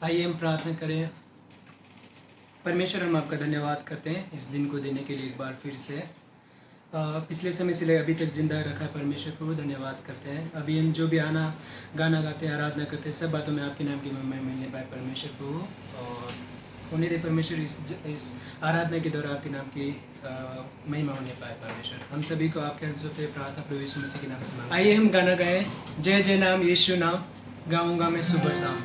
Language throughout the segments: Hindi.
आइए हम प्रार्थना करें। परमेश्वर, हम आपका धन्यवाद करते हैं इस दिन को देने के लिए एक बार फिर से। पिछले समय से अभी तक जिंदा रखा है परमेश्वर को धन्यवाद करते हैं। अभी हम जो भी गाना गाते हैं, आराधना करते हैं, सब बातों में आपके नाम की महिमा मिलने पाए परमेश्वर को। और होने दे परमेश्वर इस आराधना के द्वारा आपके नाम की महिमा होने पाए परमेश्वर। हम सभी को आपके हंस होते प्रार्थना प्रभु यीशु मसीह के नाम से मांगते हैं। आइए हम गाना गाएं, जय जय नाम यीशु नाम, गाऊंगा मैं सुबह शाम।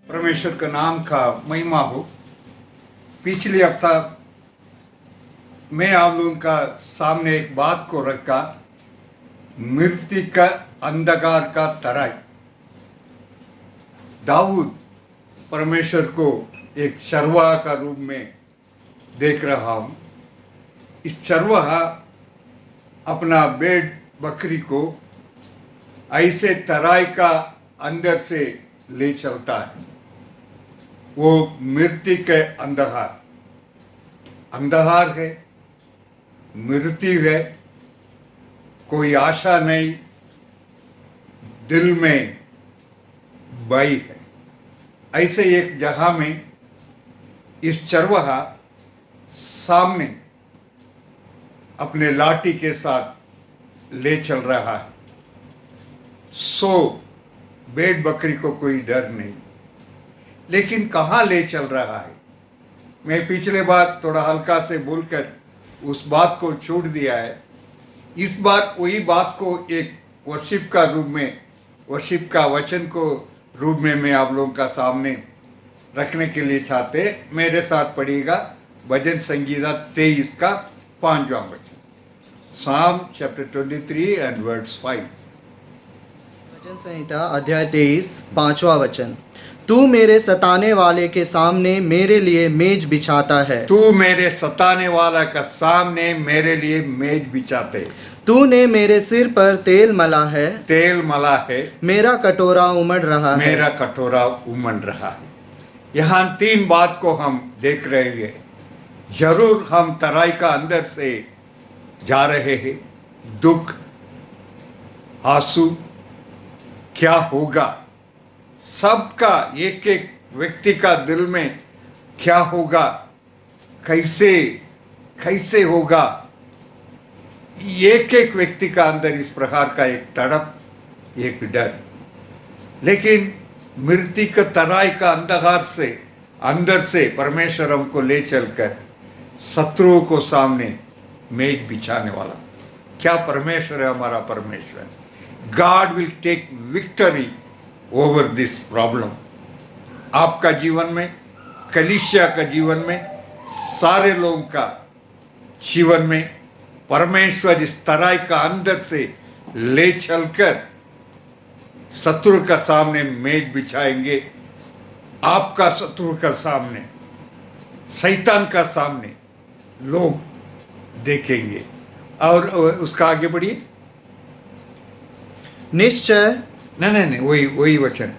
परमेश्वर का नाम का महिमा हो। पिछले हफ्ता मैं आप लोगों का सामने एक बात को रखा, मृत्यु का अंधकार का तराई। दाऊद परमेश्वर को एक चरवाहा का रूप में देख रहा हूँ। इस चरवाहा अपना भेड़ बकरी को ऐसे तराई का अंदर से ले चलता है। वो मृत्यु के अंधकार है, मृत्यु है, कोई आशा नहीं, दिल में भय है। ऐसे एक जगह में इस चरवाहा सामने अपने लाठी के साथ ले चल रहा है। सो भेड़ बकरी को कोई डर नहीं, लेकिन कहाँ ले चल रहा है? मैं पिछले बार थोड़ा हल्का से बोलकर उस बात को छोड़ दिया है। इस बार वही बात को एक वर्शिप का रूप में, वर्शिप का वचन को रूप में मैं आप लोगों का सामने रखने के लिए चाहते। मेरे साथ पढ़िएगा भजन संगीता 23 का 5वां वचन, Psalm chapter 23 and verse 5। भजन संहिता अध्याय 23 5वां वचन। तू मेरे सताने वाले के सामने मेरे लिए मेज बिछाता है। तू मेरे सताने वाला का सामने मेरे लिए मेज बिछाते। तूने मेरे सिर पर तेल मला है। तेल मला है। मेरा कटोरा उमड़ रहा है। मेरा कटोरा उमड़ रहा है। यहाँ 3 बात को हम देख रहे हैं। जरूर हम तराई का अंदर से जा रहे हैं, दुख, आंसू क्या होगा, सबका एक एक व्यक्ति का दिल में क्या होगा, कैसे कैसे होगा, एक एक व्यक्ति का अंदर इस प्रकार का एक तड़प, एक डर। लेकिन मृत्यु के तराई का अंधकार से अंदर से परमेश्वर हमको ले चलकर शत्रुओं को सामने मेज बिछाने वाला क्या परमेश्वर है हमारा परमेश्वर। God will take victory over this problem. आपका जीवन में, कलीसिया का जीवन में, सारे लोगों का जीवन में परमेश्वर इस तराई का अंदर से ले चलकर शत्रु का सामने मेज बिछाएंगे। आपका शत्रु का सामने, शैतान का सामने लोग देखेंगे। और उसका आगे बढ़िए। निश्चय नहीं, वही वचन।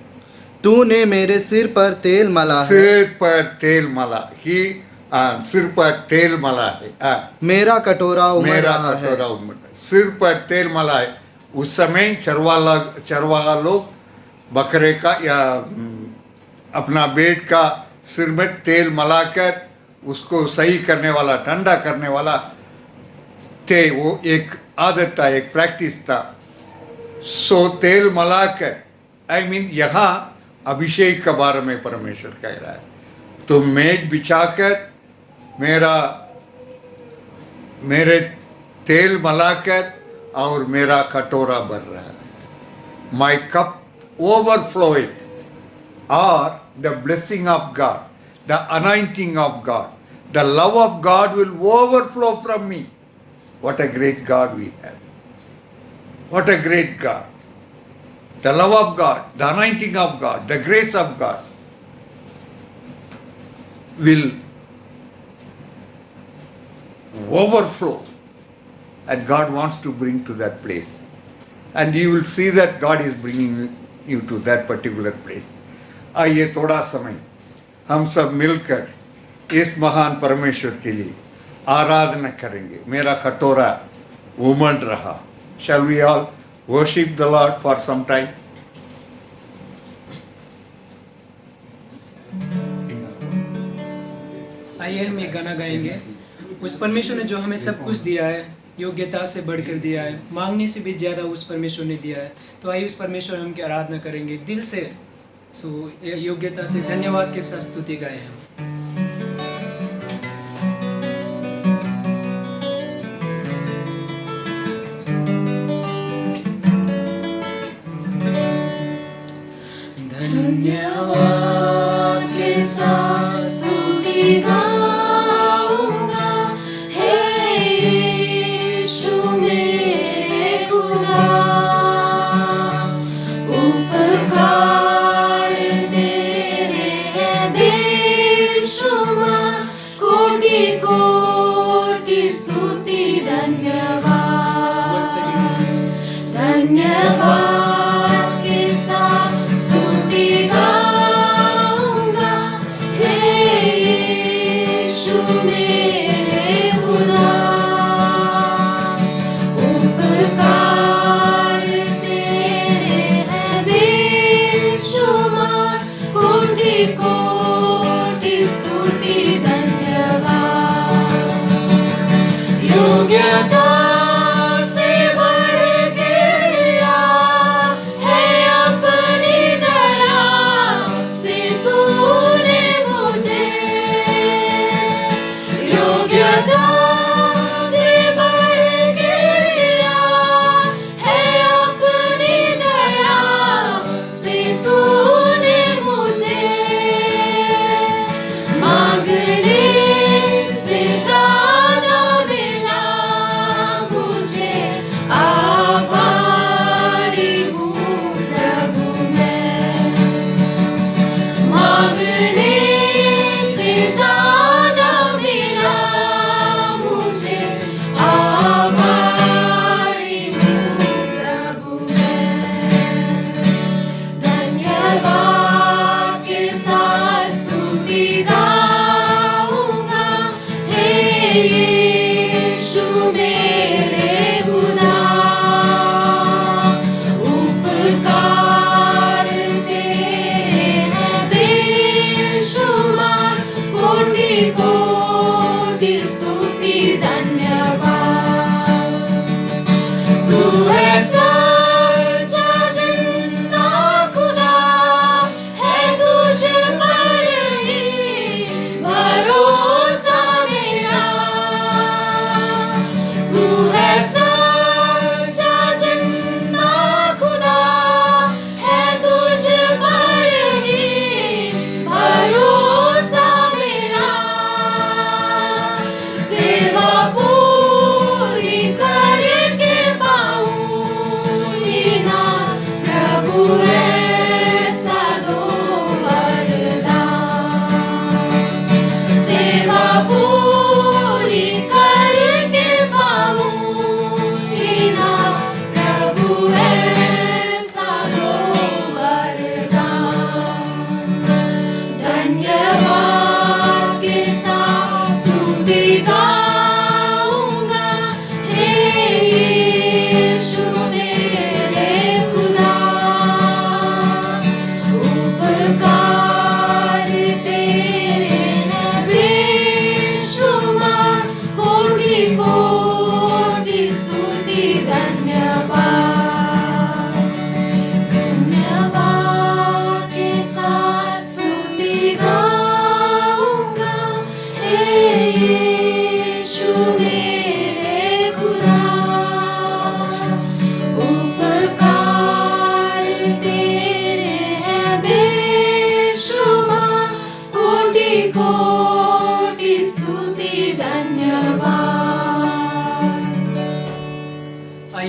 तूने मेरे सिर पर तेल मला है, सिर पर तेल मला ही, सिर पर तेल मला है, मेरा कटोरा उमड़ मेरा रहा है। कटोरा उमड़, सिर पर तेल मला है। उस समय चरवाहा लोग बकरे का या अपना बेट का सिर में तेल मलाकर उसको सही करने वाला, ठंडा करने वाला थे। वो एक आदत था, एक प्रैक्टिस था। सो तेल मलाकर, यहाँ अभिषेक के बारे में परमेश्वर कह रहा है। तो मेज बिछाकर मेरे तेल मलाकर और मेरा कटोरा भर रहा है। My cup overfloweth, or the blessing of God, the anointing of God, the love of God will overflow from me. What a great God we have. What a great God. The love of God, the anointing of God, the grace of God will overflow, and God wants to bring to that place. And you will see that God is bringing you to that particular place. आइए थोड़ा समय हम सब मिलकर इस महान परमेश्वर के लिए आराधना करेंगे। मेरा कटोरा उमड़ रहा। Shall we all worship the Lord for some time? आइए हम एक गाना गाएंगे। उस परमेश्वर ने जो हमें सब कुछ दिया है, योग्यता से बढ़कर दिया है, मांगने से भी ज़्यादा उस परमेश्वर ने दिया है। तो आइए उस परमेश्वर हम की आराधना करेंगे दिल से। सो योग्यता से धन्यवाद के साथ स्तुति गाएं हम। धन्यवाद के साथ स्तुति गाऊंगा, हे यीशु मेरे खुदा। उपकार तेरे हैं बेशुमार, कोटि कोटि स्तुति धन्यवाद। धन्यवाद के साथ स्तुति गाऊंगा, हे यीशु मेरे खुदा। उपकार तेरे हैं बेशुमार, कोटि कोटि स्तुति धन्यवाद। योग्यता से बढ़ के दिया है, अपनी दया से तूने मुझे। योग्यता से बढ़ के दिया है, अपनी दया से तूने मुझे।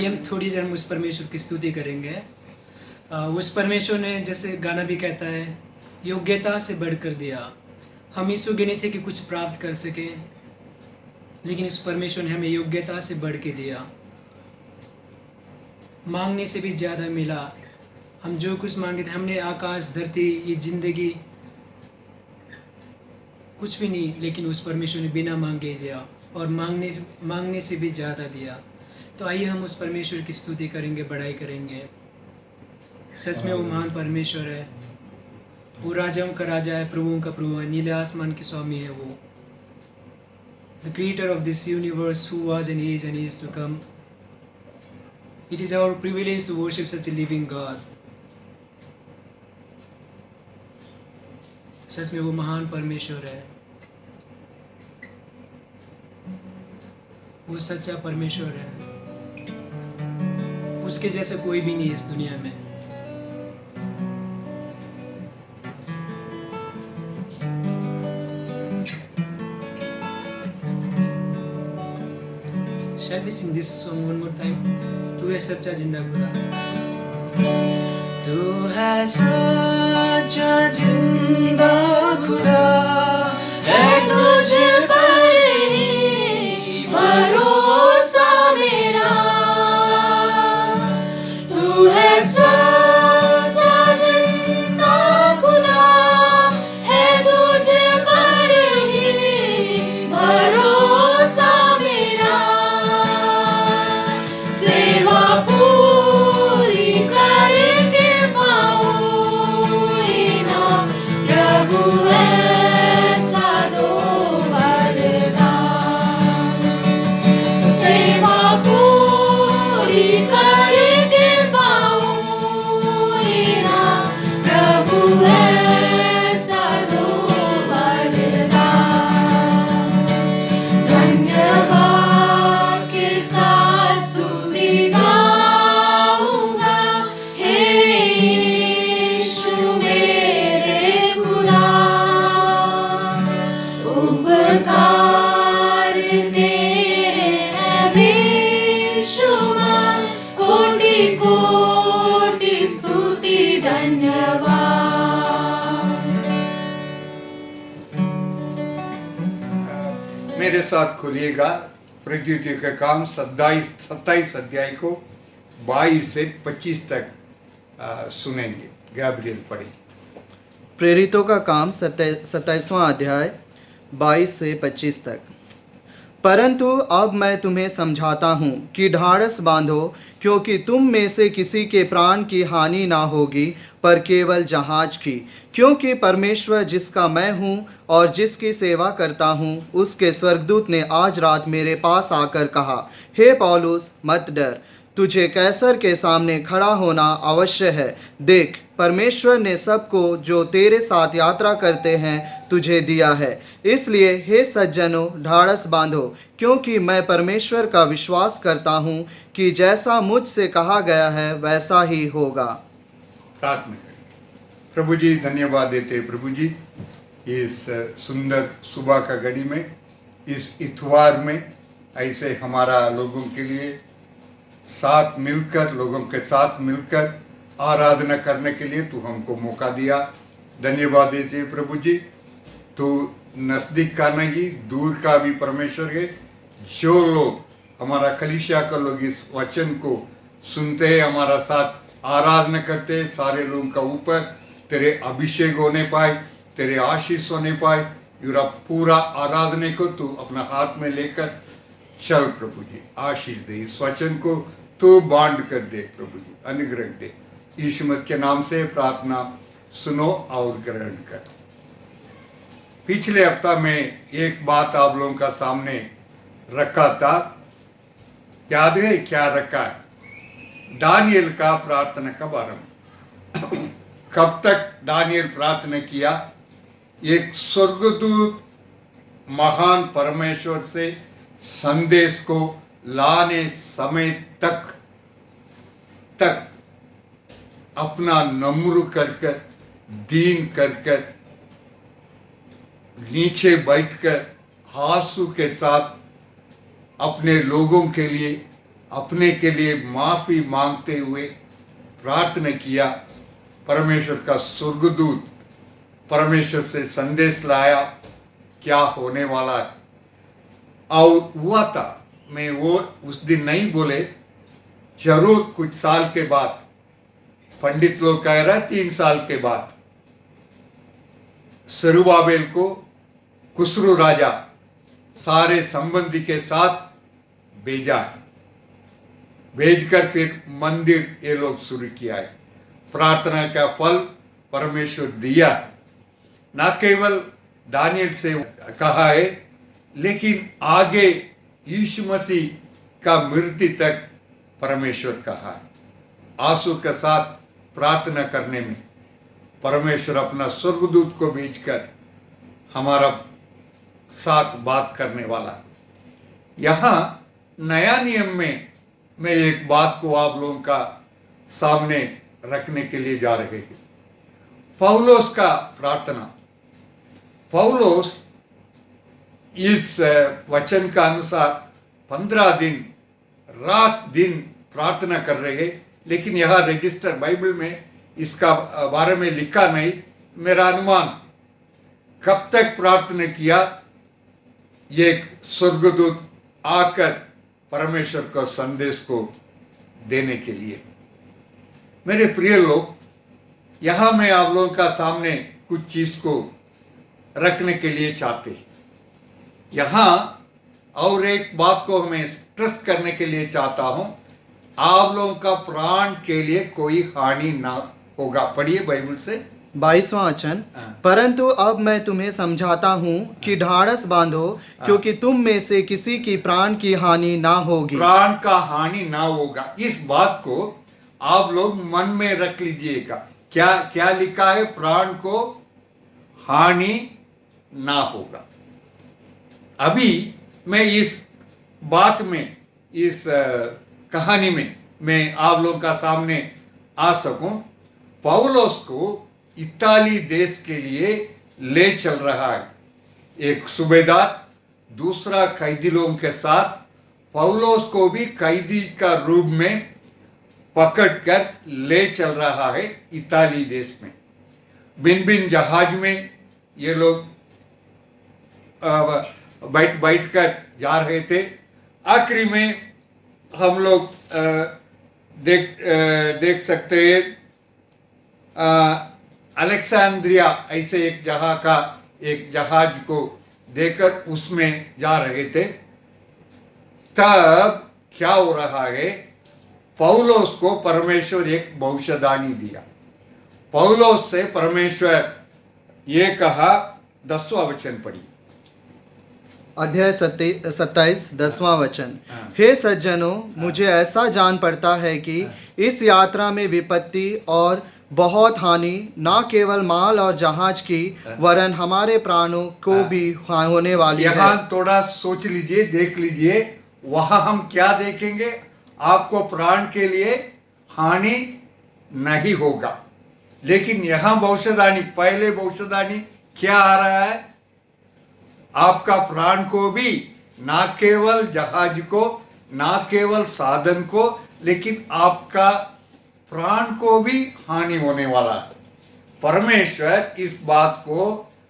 हम थोड़ी देर में उस परमेश्वर की स्तुति करेंगे। उस परमेश्वर ने, जैसे गाना भी कहता है, योग्यता से बढ़कर दिया। हम इस योग्य नहीं थे कि कुछ प्राप्त कर सके, लेकिन उस परमेश्वर ने हमें योग्यता से बढ़ के दिया। मांगने से भी ज़्यादा मिला। हम जो कुछ मांगे थे, हमने आकाश, धरती, ये जिंदगी कुछ भी नहीं, लेकिन उस परमेश्वर ने बिना मांगे दिया और मांगने से भी ज़्यादा दिया। तो आइए हम उस परमेश्वर की स्तुति करेंगे, बड़ाई करेंगे। सच में वो महान परमेश्वर है। वो राजाओं का राजा है, प्रभुओं का प्रभु है, नीले आसमान के स्वामी है वो। The creator of this universe, who was and is to come. It is our privilege to worship such a living God. सच में वो महान परमेश्वर है। वो सच्चा परमेश्वर है। उसके जैसे कोई भी नहीं इस दुनिया में। Shall we sing this song one more time? तू है सच्चा जिंदा खुदा। तू है सच्चा जिंदा खुदा, है तुझ पर ही भरोसा मेरा। तू है सच्चा जिंदा खुदा, है तुझ पर ही भरोसा मेरा। सेवा पूरी करके पाऊँ इनाम प्रभु ऐसा दो वरदान। सेवा पूरी करके पाऊँ इनाम प्रभु ऐसा दो वरदान। धन्यवाद के साथ स्तुति गाऊंगा, हे यीशु मेरे खुदा। उपकार तेरे हैं बेशुमार, कोटि कोटि स्तुति धन्यवाद। मेरे साथ खोलिएगा प्रकृति का काम 27 अध्याय को 22 से 25 तक सुनेंगे। गैब्रियल पढ़े। प्रेरितों का काम 27वां अध्याय 22 से 25 तक। परंतु अब मैं तुम्हें समझाता हूँ कि ढाढ़स बांधो, क्योंकि तुम में से किसी के प्राण की हानि ना होगी, पर केवल जहाज की। क्योंकि परमेश्वर जिसका मैं हूँ और जिसकी सेवा करता हूँ, उसके स्वर्गदूत ने आज रात मेरे पास आकर कहा, हे पौलुस, मत डर, तुझे कैसर के सामने खड़ा होना अवश्य है। देख, परमेश्वर ने सबको जो तेरे साथ यात्रा करते हैं तुझे दिया है। इसलिए हे सज्जनों, ढाढ़स बांधो, क्योंकि मैं परमेश्वर का विश्वास करता हूँ कि जैसा मुझसे कहा गया है वैसा ही होगा। प्रार्थना करें। प्रभु जी, धन्यवाद देते हैं प्रभु जी, इस सुंदर सुबह का घड़ी में, इस इतवार में ऐसे हमारा लोगों के लिए साथ मिलकर, लोगों के साथ मिलकर आराधना करने के लिए तू हमको मौका दिया। धन्यवाद देते हैं प्रभु जी। तू नज़दीक का नहीं, दूर का भी परमेश्वर है। जो लोग, हमारा कलीसिया का लोग इस वचन को सुनते हैं, हमारा साथ आराधना करते हैं, सारे लोगों का ऊपर तेरे अभिषेक होने पाए, तेरे आशीष होने पाए। युरा पूरा आराधना को तू अपना हाथ में लेकर चल प्रभु जी, आशीष दे। इस वचन को तू बांट कर दे प्रभु जी, अनुग्रह दे। यीशु मसीह के नाम से प्रार्थना सुनो और ग्रहण कर। पिछले हफ्ता में एक बात आप लोगों का सामने रखा था, याद है क्या रखा है? दानियल का प्रार्थना का आरंभ। कब तक दानियल प्रार्थना किया? एक स्वर्गदूत महान परमेश्वर से संदेश को लाने समय तक अपना नम्र कर कर, दीन कर कर, नीचे बैठकर आंसू के साथ अपने लोगों के लिए अपने के लिए माफ़ी मांगते हुए प्रार्थना किया। परमेश्वर का स्वर्गदूत परमेश्वर से संदेश लाया क्या होने वाला है, और हुआ था। मैं वो उस दिन नहीं बोले, जरूर कुछ साल के बाद, पंडित लोग कह रहे 3 साल के बाद, सरुबाबेल को कुसरू राजा सारे संबंधी के साथ भेजा है। भेजकर फिर मंदिर ये लोग शुरू किया है। प्रार्थना का फल परमेश्वर दिया है। न केवल दानियल से कहा है, लेकिन आगे यीशु मसीह का मृत्यु तक परमेश्वर कहा है। आंसू के साथ प्रार्थना करने में परमेश्वर अपना स्वर्गदूत को भेजकर हमारा साथ बात करने वाला। यहाँ नया नियम में मैं एक बात को आप लोगों का सामने रखने के लिए जा रहे हैं। पौलुस का प्रार्थना। पौलुस इस वचन का अनुसार 15 दिन रात दिन प्रार्थना कर रहे हैं, लेकिन यहाँ रजिस्टर बाइबल में इसका बारे में लिखा नहीं। मेरा अनुमान कब तक प्रार्थना किया, एक स्वर्गदूत आकर परमेश्वर का संदेश को देने के लिए। मेरे प्रिय लोग, यहाँ मैं आप लोगों का सामने कुछ चीज को रखने के लिए चाहते हैं। यहाँ और एक बात को हमें स्ट्रेस करने के लिए चाहता हूं, आप लोगों का प्राण के लिए कोई हानि ना होगा। पढ़िए बाइबल से 22वां वचन। परंतु अब मैं तुम्हें समझाता हूँ कि ढाढ़स बांधो, क्योंकि तुम में से किसी की प्राण की हानि ना होगी। प्राण का हानि ना होगा। इस बात को आप लोग मन में रख लीजिएगा। क्या क्या लिखा है? प्राण को हानि ना होगा। अभी मैं इस बात में, इस कहानी में मैं आप लोगों का सामने आ सकूं। पौलुस को इताली देश के लिए ले चल रहा है एक सूबेदार, दूसरा कैदी लोगों के साथ। पौलुस को भी कैदी का रूप में पकड़कर ले चल रहा है इताली देश में। बिन बिन जहाज में ये लोग बैठ कर जा रहे थे। आखिरी में हम लोग देख सकते हैं अलेक्जेंड्रिया ऐसे एक जगह का एक जहाज को देकर उसमें जा रहे थे। तब क्या हो रहा है, पौलुस को परमेश्वर एक भविष्यवाणी दिया। पौलुस से परमेश्वर ये कहा, 10वां वचन पढ़ी। अध्याय 27 10वां वचन। हे सज्जनों, मुझे ऐसा जान पड़ता है कि इस यात्रा में विपत्ति और बहुत हानि न केवल माल और जहाज की, वरन हमारे प्राणों को भी होने वाली है। यहाँ थोड़ा सोच लीजिए, देख लीजिए, वहां हम क्या देखेंगे? आपको प्राण के लिए हानि नहीं होगा। लेकिन यहाँ भविष्यवाणी, पहले भविष्यवाणी क्या आ रहा है? आपका प्राण को भी, ना केवल जहाज को, ना केवल साधन को, लेकिन आपका प्राण को भी हानि होने वाला है। परमेश्वर इस बात को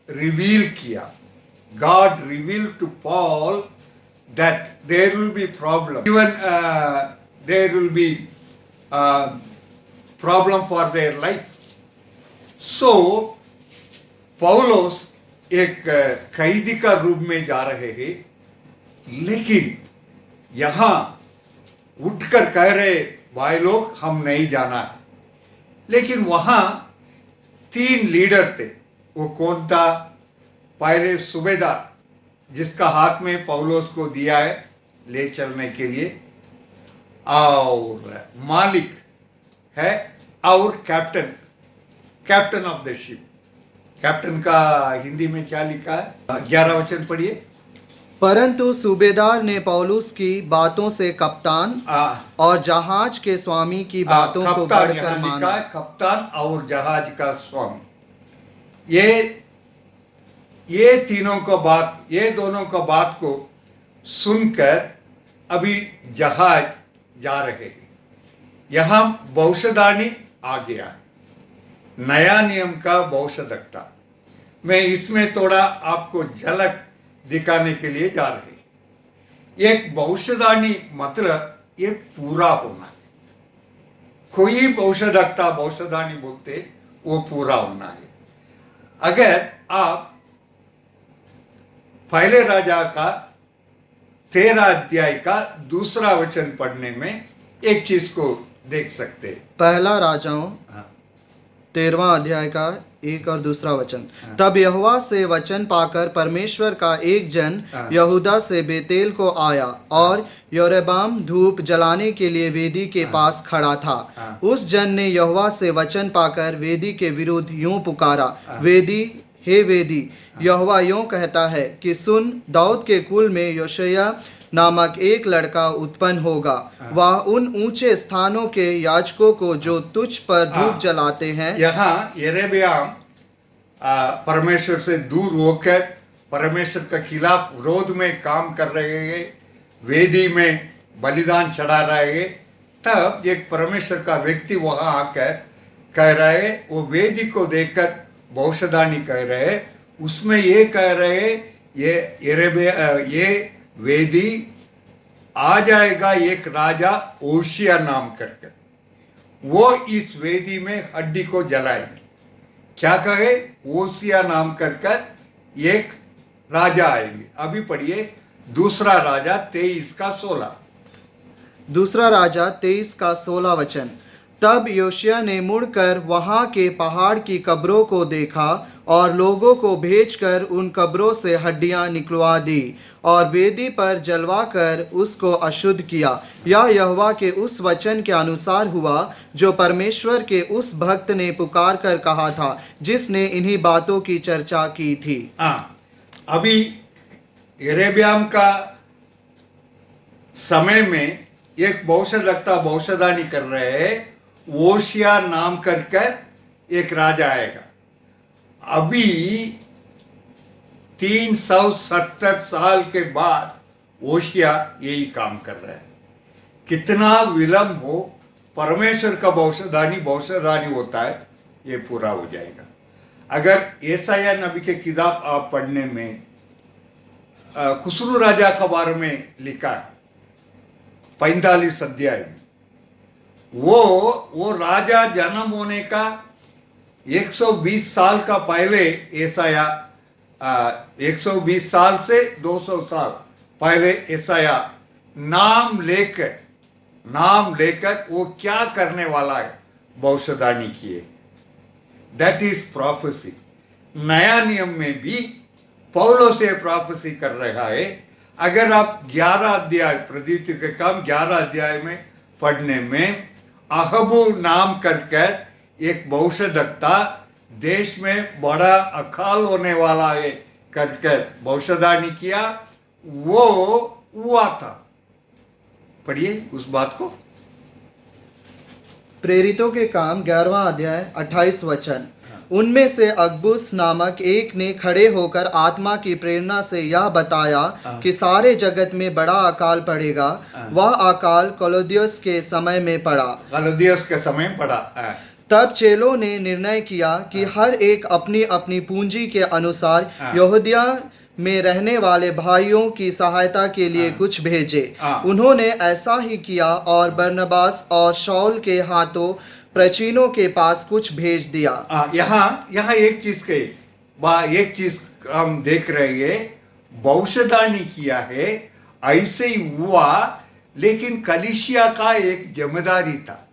रिवील किया। God revealed to Paul that there will be problem, even there will be problem for their life. So पौलुस एक कैदी का रूप में जा रहे हैं, लेकिन यहाँ उठकर कह रहे, भाई लोग हम नहीं जाना। लेकिन वहाँ 3 लीडर थे। वो कौन था? पहले सूबेदार, जिसका हाथ में पौलुस को दिया है ले चलने के लिए, और मालिक है, और captain of the ship. Captain का हिंदी में क्या लिखा है? 11 वचन पढ़िए। परंतु सूबेदार ने पौलुस की बातों से कप्तान और जहाज के स्वामी की बातों को बढ़कर माना। कप्तान और जहाज का स्वामी, ये तीनों को बात, ये दोनों को बात को सुनकर अभी जहाज जा रहे हैं। यहाँ भविष्यवाणी आ गया, नया नियम का भविष्यवक्ता। मैं इसमें थोड़ा आपको झलक दिखाने के लिए जा रहे हैं। एक भविष्यवाणी मतलब ये पूरा होना है। कोई भविष्यवक्ता भविष्यवाणी बोलते वो पूरा होना है। अगर आप पहले राजा का 13 अध्याय का 2 वचन पढ़ने में एक चीज को देख सकते हैं। पहला राजाओं हाँ, 13वां अध्याय का 1 और 2 वचन। तब यहोवा से वचन पाकर परमेश्वर का एक जन हाँ। यहूदा से बेतेल को आया और योरेबाम धूप जलाने के लिए वेदी के पास खड़ा था। हाँ। उस जन ने यहोवा से वचन पाकर वेदी के विरुद्ध यूं पुकारा, वेदी, हे वेदी, यहोवा यूं कहता है कि सुन, दाऊद के कुल में योशिय्याह नामक एक लड़का उत्पन्न होगा। वह उन ऊंचे स्थानों के याजकों को जो तुझ पर धूप जलाते हैं। यहाँ यरेबियाम परमेश्वर से दूर होकर परमेश्वर के खिलाफ विरोध में काम कर रहे हैं, वेदी में बलिदान चढ़ा रहे हैं। तब एक परमेश्वर का व्यक्ति वहां आकर कह रहा है, वो वेदी को देखकर भविष्यवाणी कह रहे हैं। उसमें ये कह रहे हैं, ये वेदी आ जाएगा एक राजा ओशिया नाम करके, वो इस वेदी में हड्डी को जलाएंगे। क्या कहे? ओशिया नाम कर एक राजा आएंगे। अभी पढ़िए 2 राजा 23 का 16। 2 राजा 23 का 16 वचन। तब योशिय्याह ने मुड़कर वहां के पहाड़ की कब्रों को देखा और लोगों को भेजकर उन कब्रों से हड्डियां निकलवा दी और वेदी पर जलवाकर उसको अशुद्ध किया। यह यहोवा के उस वचन के अनुसार हुआ जो परमेश्वर के उस भक्त ने पुकार कर कहा था, जिसने इन्हीं बातों की चर्चा की थी। अभी यरेबियाम का समय में एक भविष्यवक्ता भविष्यवाणी कर रहे हैं, ओशिया नाम कर एक राजा आएगा। अभी 370 साल के बाद ओशिया यही काम कर रहा है। कितना विलंब हो, परमेश्वर का भविष्यवाणी होता है, ये पूरा हो जाएगा। अगर यशायाह नबी के किताब आप पढ़ने में खुसरू राजा के बारे में लिखा है 45 अध्याय में, वो राजा जन्म होने का 120 साल का पहले यशायाह 120 साल से 200 साल पहले यशायाह नाम लेकर वो क्या करने वाला है भविष्यवाणी किए। That is prophecy. नया नियम में भी पौलुस से प्रोफेसी कर रहा है। अगर आप 11 अध्याय प्रदीप्ति के काम 11 अध्याय में पढ़ने में अहबू नाम कर एक भविष्यवक्ता देश में बड़ा अकाल होने वाला है कर भविष्यवाणी किया, वो हुआ था। पढ़िए उस बात को। प्रेरितों के काम 11वां अध्याय 28 वचन। उनमें से अगबुस नामक एक ने खड़े होकर आत्मा की प्रेरणा से यह बताया कि सारे जगत में बड़ा अकाल पड़ेगा। वह अकाल क्लौदियस के समय में पड़ा। तब चेलों ने निर्णय किया कि हर एक अपनी अपनी पूंजी के अनुसार यहूदिया में रहने वाले भाइयों की सहायता के लिए कुछ भेजे। उन्होंने ऐसा ही किया और बरनबास और शाऊल के हाथों प्राचीनों के पास कुछ भेज दिया। यहाँ एक चीज हम देख रहे हैं, भविष्यवाणी किया है, ऐसे ही हुआ। लेकिन कलीसिया का एक जिम्मेदारी था।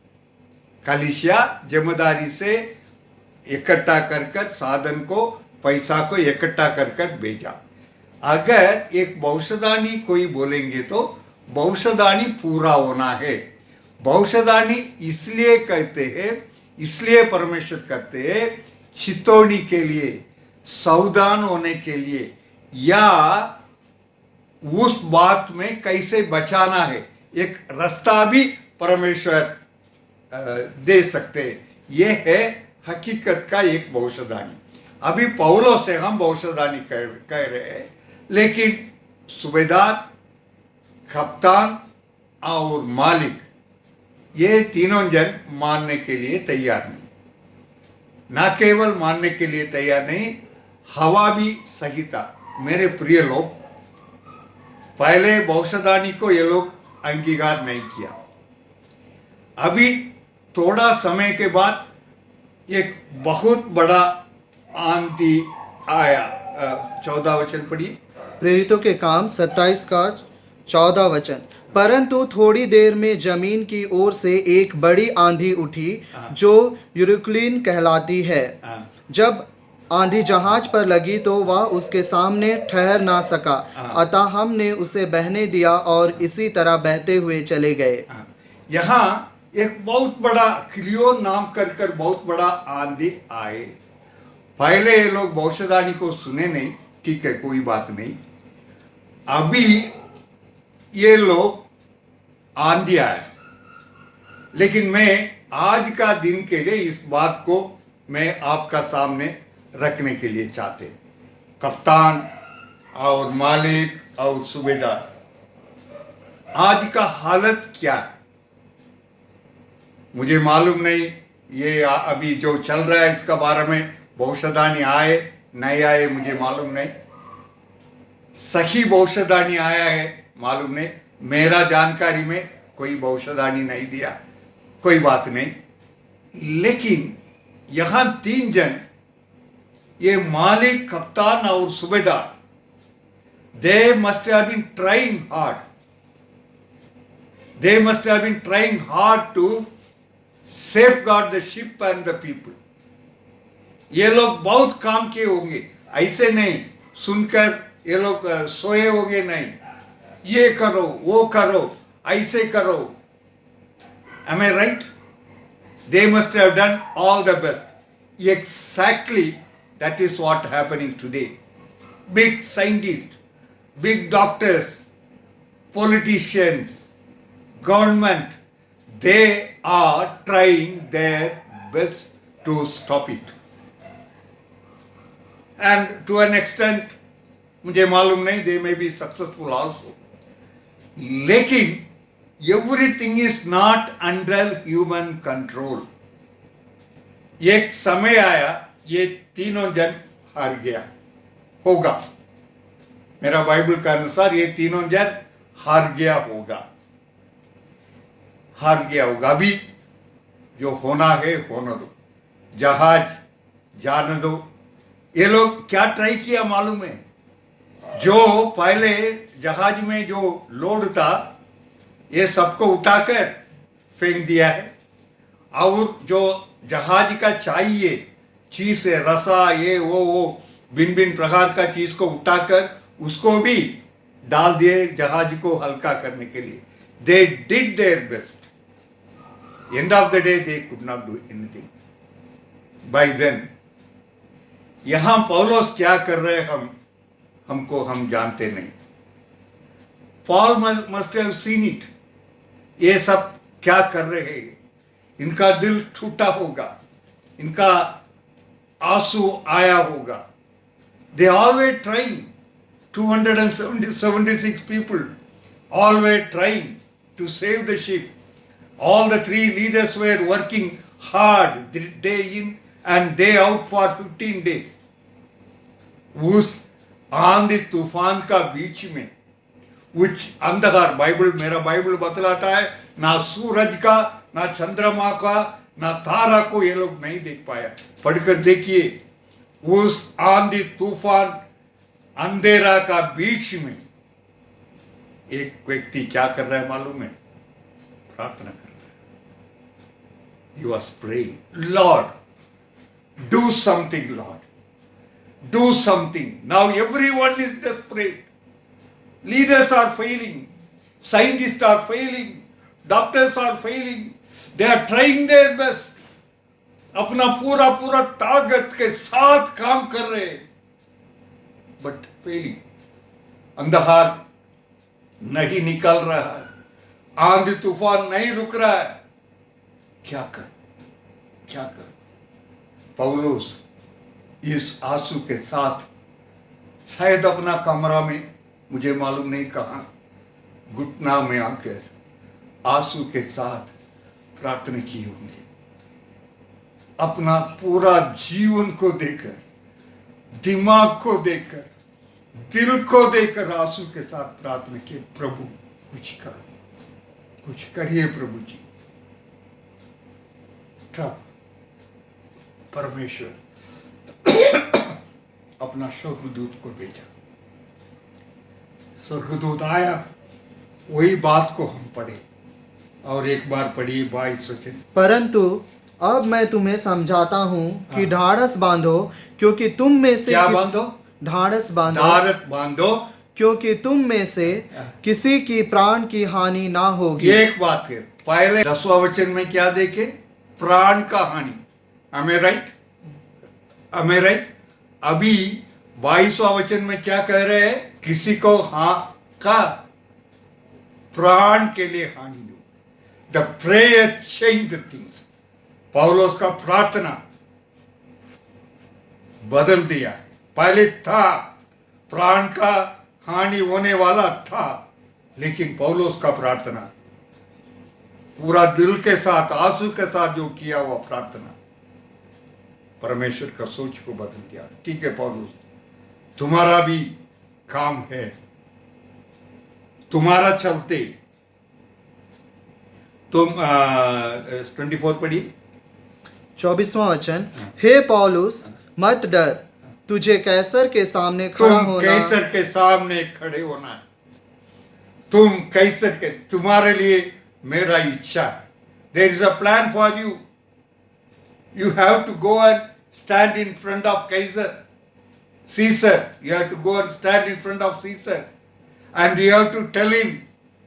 कलीसिया जिम्मेदारी से इकट्ठा कर साधन को, पैसा को इकट्ठा कर भेजा। अगर एक भविष्यवाणी कोई बोलेंगे तो भविष्यवाणी पूरा होना है। भविष्यवाणी इसलिए कहते हैं, इसलिए परमेश्वर कहते हैं, चितौनी के लिए, सावधान होने के लिए, या उस बात में कैसे बचाना है, एक रास्ता भी परमेश्वर दे सकते हैं। यह है हकीकत का एक भविष्यवाणी। अभी पौलुस से हम भविष्यवाणी कह रहे हैं, लेकिन सूबेदार, कप्तान और मालिक ये तीनों जन मानने के लिए तैयार नहीं। ना केवल मानने के लिए तैयार नहीं, हवा भी सही था। मेरे प्रिय लोग, पहले भविष्यवाणी को ये लोग अंगीकार नहीं किया। अभी थोड़ा समय के बाद एक बहुत बड़ा आंधी आया। 14 वचन पढ़िए। प्रेरितों के काम 27 का 14 वचन। परंतु थोड़ी देर में जमीन की ओर से एक बड़ी आंधी उठी जो यूरिक्लिन कहलाती है। हाँ। जब आंधी जहाज पर लगी तो वह उसके सामने ठहर ना सका, अतः हमने उसे बहने दिया और इसी तरह बहते हुए चले गए। यहाँ एक बहुत बड़ा क्लियोन नाम कर बहुत बड़ा आंधी आए। पहले ये लोग भविष्यवाणी को सुने नहीं, ठीक है, कोई बात नहीं। अभी ये लोग आंधी आए, लेकिन मैं आज का दिन के लिए इस बात को मैं आपका सामने रखने के लिए चाहते। कप्तान और मालिक और सूबेदार, आज का हालत क्या है मुझे मालूम नहीं। ये अभी जो चल रहा है इसका बारे में भविष्यवाणी आए नहीं आए मुझे मालूम नहीं। सही भविष्यवाणी आया है मालूम नहीं। मेरा जानकारी में कोई भविष्यवाणी नहीं दिया, कोई बात नहीं। लेकिन यहाँ 3 जन, ये मालिक, कप्तान और सूबेदार, they must have been trying hard. They must have been trying hard to safeguard the ship and the people. ये लोग बहुत काम किए होंगे, ऐसे नहीं सुनकर ये लोग सोए होंगे नहीं। ये करो, वो करो, ऐसे करो। Am I right? They must have done all the best. Exactly that is what happening today. Big scientists, big doctors, politicians, government, they are trying their best to stop it. And to an extent, मुझे मालूम नहीं, they may be successful also. लेकिन everything is not under human control. एक समय आया, ये तीनों जन हार गया होगा। मेरा बाइबल के अनुसार ये तीनों जन हार गया होगा, हार गया होगा। अभी जो होना है होने दो, जहाज जाने दो। ये लोग क्या ट्राई किया मालूम है? जो पहले जहाज में जो लोड था ये सबको उठाकर फेंक दिया है, और जो जहाज का चाहिए चीज है, रसा, ये वो भिन्न भिन्न प्रकार का चीज को उठाकर उसको भी डाल दिए जहाज को हल्का करने के लिए। They did their best. End of the day they could not do anything by then. यहां पौलुस क्या कर रहे हैं हम जानते नहीं। Paul must have seen it. ये सब क्या कर रहे हैं? इनका दिल टूटा होगा, इनका आंसू आया होगा। They always trying, 276 people, always trying to save the ship. All the 3 leaders were working hard day in and day out for 15 days. उस आंधी तूफान का बीच में उस अंधकार, बाइबल, मेरा बाइबल बतलाता है, ना सूरज का, ना चंद्रमा का, ना तारा को ये लोग नहीं देख पाया। पढ़कर देखिए, उस आंधी तूफान अंधेरा का बीच में एक व्यक्ति क्या कर रहा है मालूम है? प्रार्थना कर रहा है। He was praying, Lord, do something, Lord, do something. Now everyone is desperate. Leaders are failing, scientists are failing, doctors are failing. They are trying their best. अपना पूरा ताकत के साथ काम कर रहे हैं, बट फेलिंग। अंधकार नहीं निकल रहा है, आंधी तूफान नहीं रुक रहा है। क्या कर? पौलुस इस आंसू के साथ शायद अपना कमरा में, मुझे मालूम नहीं कहां, घुटना में आकर आंसू के साथ प्रार्थना की होंगी, अपना पूरा जीवन को देकर, दिमाग को देकर, दिल को देकर आंसू के साथ प्रार्थना किए, प्रभु कुछ करो, कुछ करिए प्रभु जी। तब परमेश्वर अपना स्वर्गदूत को भेजा। स्वर्गदूत आया, वही बात को हम पढ़े और एक बार पढ़िए 22 वचन। परंतु अब मैं तुम्हें समझाता हूँ कि ढाढ़स बांधो, क्योंकि तुम में से क्या बांधो? ढाढ़स बांधो, धारत बांधो, क्योंकि तुम में से किसी की प्राण की हानि ना होगी। ये एक बात है। पहले 10वां वचन में क्या देखे? प्राण का हानि। हमें राइट, हमें राइट। अभी 22वां वचन में क्या कह रहे हैं? किसी को का प्राण के लिए हानि लो। The prayer change the things. पौलुस का प्रार्थना बदल दिया। पहले था प्राण का हानि होने वाला था, लेकिन पौलुस का प्रार्थना पूरा दिल के साथ, आंसू के साथ जो किया हुआ प्रार्थना परमेश्वर का सोच को बदल दिया। ठीक है पौलुस, तुम्हारा भी काम है, तुम्हारा चलते तुम 24 पढ़िए। 24वां वचन, हे पौलुस मत डर, तुझे कैसर के सामने खड़ा तुम होना। कैसर के सामने खड़े होना है। तुम कैसर के, तुम्हारे लिए मेरा इच्छा है। There is a plan for you. You have to go and stand in front of Caesar, Caesar. You have to go and stand in front of Caesar, and you have to tell him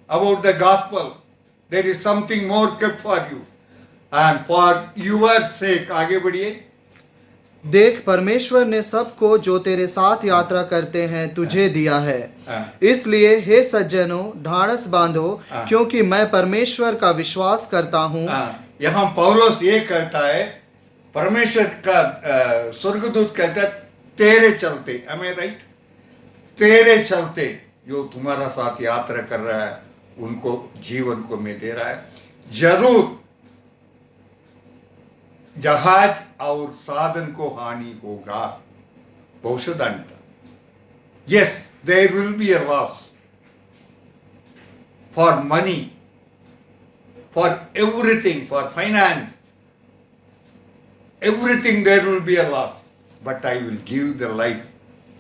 about the gospel. There is something more kept for you, and for your sake. आगे बढ़िए। देख, परमेश्वर ने सबको जो तेरे साथ यात्रा करते हैं तुझे दिया है। इसलिए हे सज्जनों, ढाढ़स बांधो, क्योंकि मैं परमेश्वर का विश्वास करता हूँ। यहाँ पौलुस ये कहता है, परमेश्वर का स्वर्गदूत कहता है, तेरे चलते, हमें राइट, तेरे चलते जो तुम्हारा साथ यात्रा कर रहा है उनको जीवन को मैं दे रहा है। जरूर जहाज और साधन को हानि होगा, भविष्यवाणी। Yes, there will be a loss for money, for everything, for finance, everything there will be a loss, but I will give the life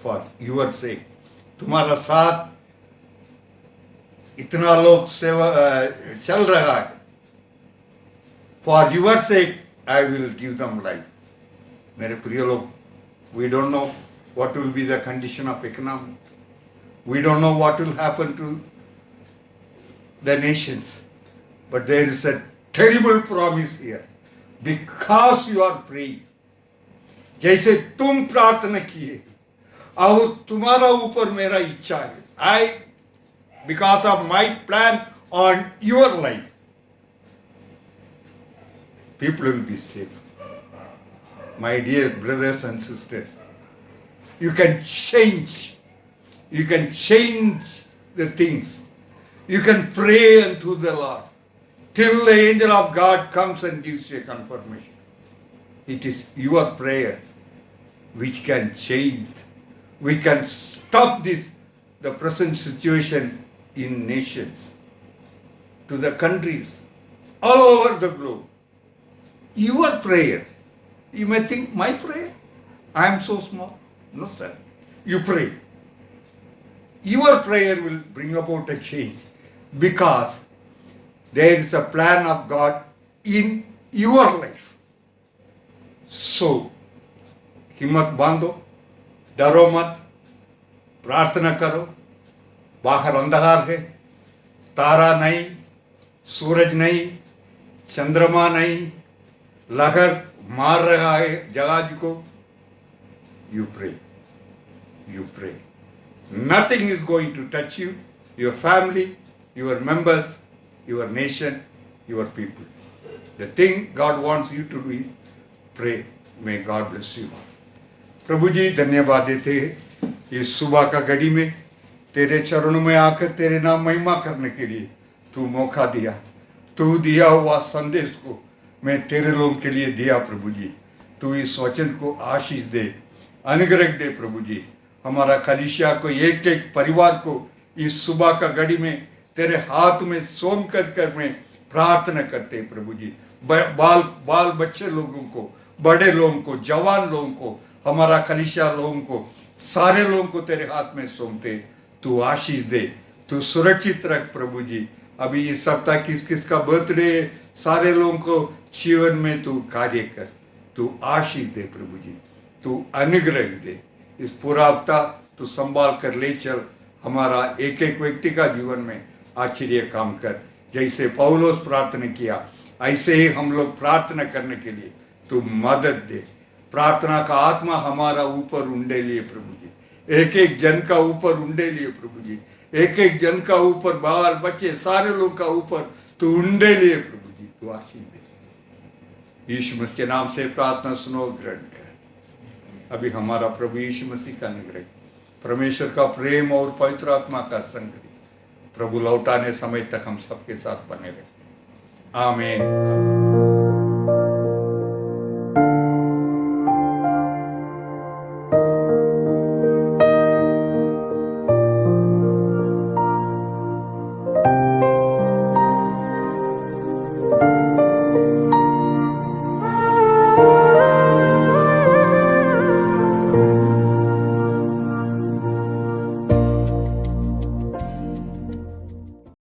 for your sake. तुम्हारा साथ इतना लोग सेवा चल रहा है, for your sake I will give them life. मेरे प्रिय लोग, we don't know what will be the condition of economy. We don't know what will happen to the nations, but there is a terrible promise here. Because you are praying, जैसे तुम प्रार्थना किए और तुम्हारा ऊपर मेरा इच्छा है, because of my plan on your life, people will be safe. My dear brothers and sisters, you can change the things. You can pray unto the Lord till the angel of God comes and gives you a confirmation. It is your prayer which can change. We can stop the present situation in nations, to the countries, all over the globe. Your prayer. You may think, my prayer? I am so small. No, sir. You pray. Your prayer will bring about a change, because there is a plan of God in your life. So, हिम्मत बांधो, डरो मत, प्रार्थना करो। बाहर अंधकार है, तारा नहीं, सूरज नहीं, चंद्रमा नहीं, लहर मार रहा है जहाज को। You pray. You pray. Nothing is going to touch you, your family, your members, your nation, your people. The thing God wants you to do is pray. May God bless you. प्रभु जी, धन्यवाद देते हैं इस सुबह का घड़ी में तेरे चरणों में आकर तेरे नाम महिमा करने के लिए तू मौका दिया। तू दिया हुआ संदेश को मैं तेरे लोगों के लिए दिया प्रभु जी। तू इस वचन को आशीष दे, अनुग्रह दे प्रभु जी। हमारा कलीसिया को, एक एक परिवार को इस सुबह का घड़ी में तेरे हाथ में सौंप कर मैं प्रार्थना करते प्रभु जी। बाल बच्चे लोगों को, बड़े लोगों को, जवान लोगों को, हमारा कलीसिया लोगों को, सारे लोगों को तेरे हाथ में सौंपते। तू आशीष दे, तू सुरक्षित रख प्रभु जी। अभी इस सप्ताह किस किस का बर्थडे, सारे लोगों को जीवन में तू कार्य कर, तू आशीष दे प्रभु जी, तू अनुग्रह दे। इस पूरा हफ्ता तू संभाल कर ले चल, हमारा एक एक व्यक्ति का जीवन में आश्चर्य काम कर। जैसे पौलुस प्रार्थना किया, ऐसे ही हम लोग प्रार्थना करने के लिए तू मदद दे। प्रार्थना का आत्मा हमारा ऊपर उंडे लिए प्रभु जी, एक एक जन का ऊपर उंडे लिए प्रभु जी, एक एक जन का ऊपर, बाल बच्चे सारे लोग का ऊपर तू उंडे लिए प्रभु जी, तू आशीष दे। यीशु मसीह के नाम से प्रार्थना सुनो, ग्रहण कर। अभी हमारा प्रभु यीशु मसीह का अनुग्रह, परमेश्वर का प्रेम और पवित्र आत्मा का संग प्रभु लौटाने समय तक हम सबके साथ बने रहे। आमीन।